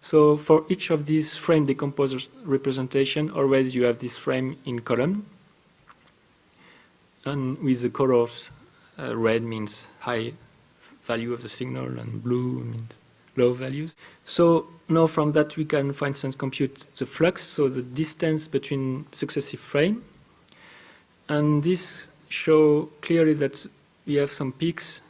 So for each of these frame decomposer representation, always you have this frame in column. And with the colors, red means high value of the signal and blue means low values. So now from that we can, for instance, compute the flux, so the distance between successive frames. And this shows clearly that we have some peaks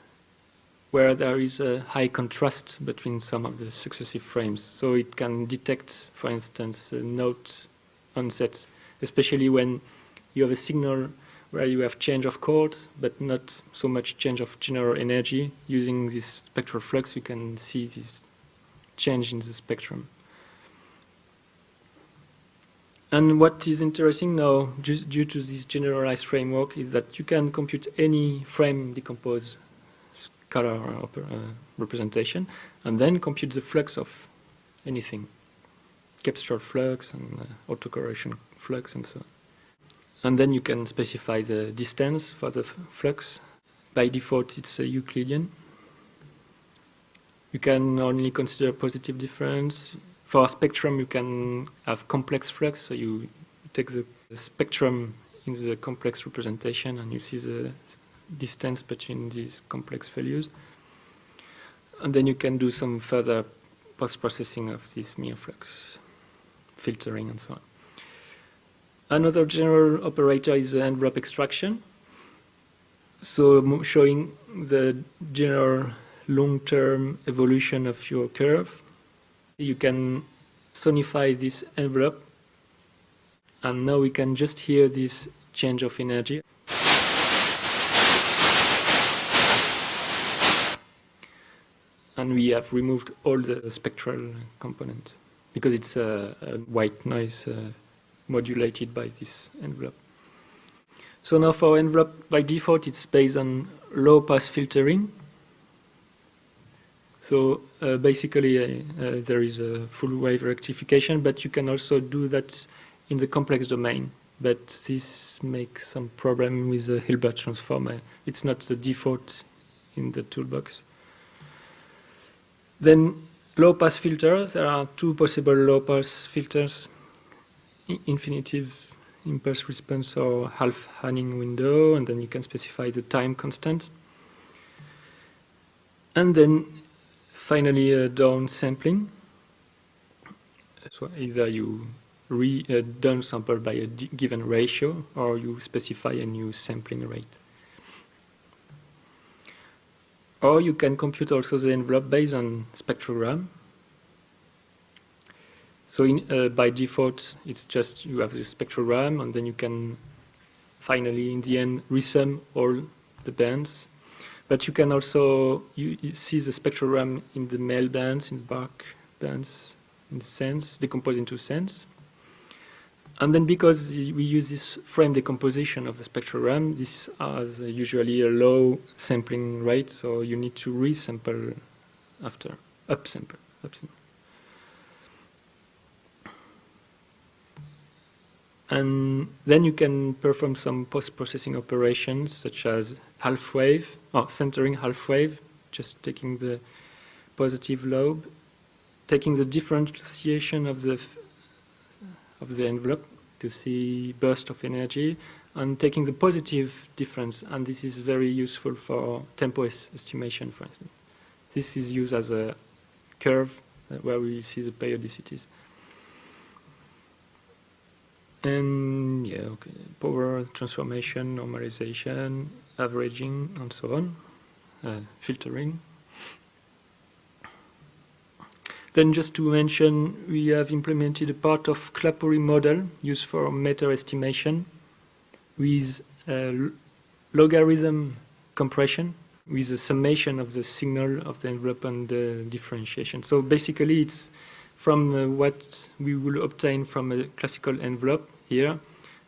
where there is a high contrast between some of the successive frames. So it can detect, for instance, a note onset, especially when you have a signal where you have change of chords, but not so much change of general energy. Using this spectral flux, you can see this change in the spectrum. And what is interesting now, due to this generalized framework, is that you can compute any frame decompose scalar representation, and then compute the flux of anything, Cepstral flux and autocorrelation flux and so on. And then you can specify the distance for the flux. By default, it's a Euclidean. You can only consider positive difference. For a spectrum, you can have complex flux, so you take the spectrum in the complex representation and you see the distance between these complex values. And then you can do some further post-processing of this mere flux, filtering and so on. Another general operator is the envelope extraction. So showing the general long-term evolution of your curve. You can sonify this envelope, and now we can just hear this change of energy. And we have removed all the spectral components because it's a white noise modulated by this envelope. So now for envelope, by default, it's based on low-pass filtering. So basically, there is a full wave rectification, but you can also do that in the complex domain. But this makes some problem with the Hilbert transform. It's not the default in the toolbox. Then low-pass filters. There are two possible low-pass filters: infinitive impulse response or half Hanning window, and then you can specify the time constant. And then finally, down sampling. So either you down sample by a given ratio, or you specify a new sampling rate. Or you can compute also the envelope based on spectrogram. So by default, it's just you have the spectrogram, and then you can finally, in the end, resum all the bands. But you can also you see the spectrogram in the male bands, in the bark bands, in the sense, decompose into sense. And then because we use this frame decomposition of the spectrogram, this has usually a low sampling rate, so you need to resample after, upsample. And then you can perform some post-processing operations such as half wave, or centering half wave, just taking the positive lobe, taking the differentiation of the envelope to see burst of energy, and taking the positive difference, and this is very useful for tempo estimation, for instance. This is used as a curve where we see the periodicities. And yeah, okay, power transformation, normalization, averaging, and so on, filtering. Then just to mention, we have implemented a part of Clapeyron model used for meta estimation with logarithm compression with a summation of the signal of the envelope and the differentiation. So basically it's from what we will obtain from a classical envelope here.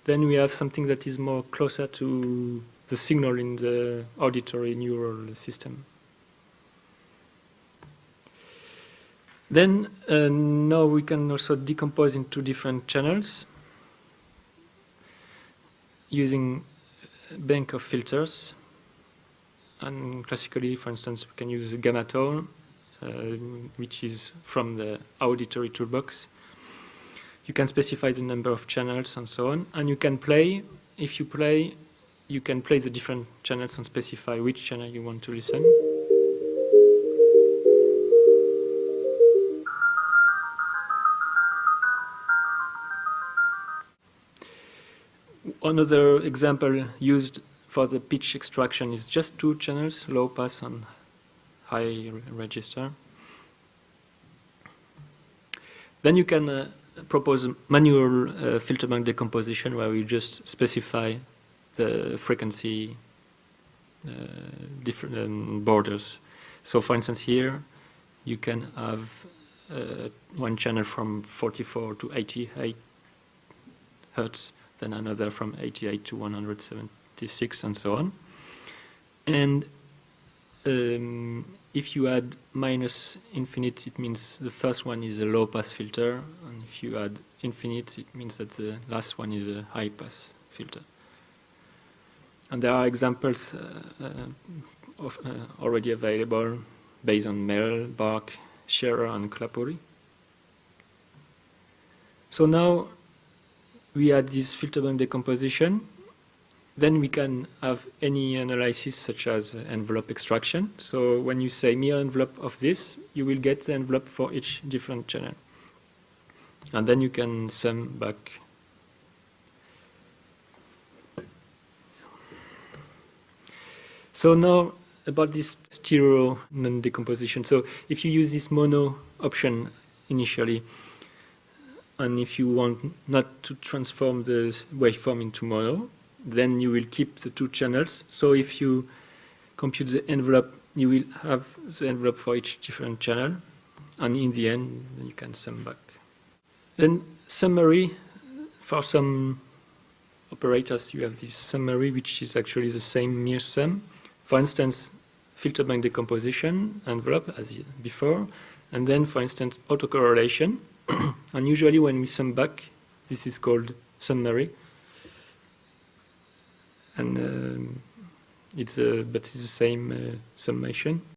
Then we have something that is more closer to the signal in the auditory neural system. Then now we can also decompose into different channels using a bank of filters. And classically, for instance, we can use a gamma tone, which is from the auditory toolbox. You can specify the number of channels and so on, and you can play. If you play, you can play the different channels and specify which channel you want to listen. Another example used for the pitch extraction is just two channels, low pass and high register. Then you can propose manual filter bank decomposition where you just specify the frequency different borders. So for instance here you can have one channel from 44 to 88 Hertz, then another from 88 to 176 and so on. And if you add minus infinite, it means the first one is a low pass filter, and if you add infinite, it means that the last one is a high pass filter. And there are examples already available based on Merrill, Bach, Scherer, and Clapuri. So now we add this filter bank decomposition. Then we can have any analysis such as envelope extraction. So when you say mirror envelope of this, you will get the envelope for each different channel. And then you can sum back. So now about this stereo non-decomposition. So if you use this mono option initially, and if you want not to transform the waveform into mono, then you will keep the two channels. So if you compute the envelope, you will have the envelope for each different channel, and in the end, you can sum back. Then summary, for some operators, you have this summary, which is actually the same mere sum. For instance, filter bank decomposition envelope as before, and then, for instance, autocorrelation. And usually when we sum back, this is called summary. And but it's the same summation.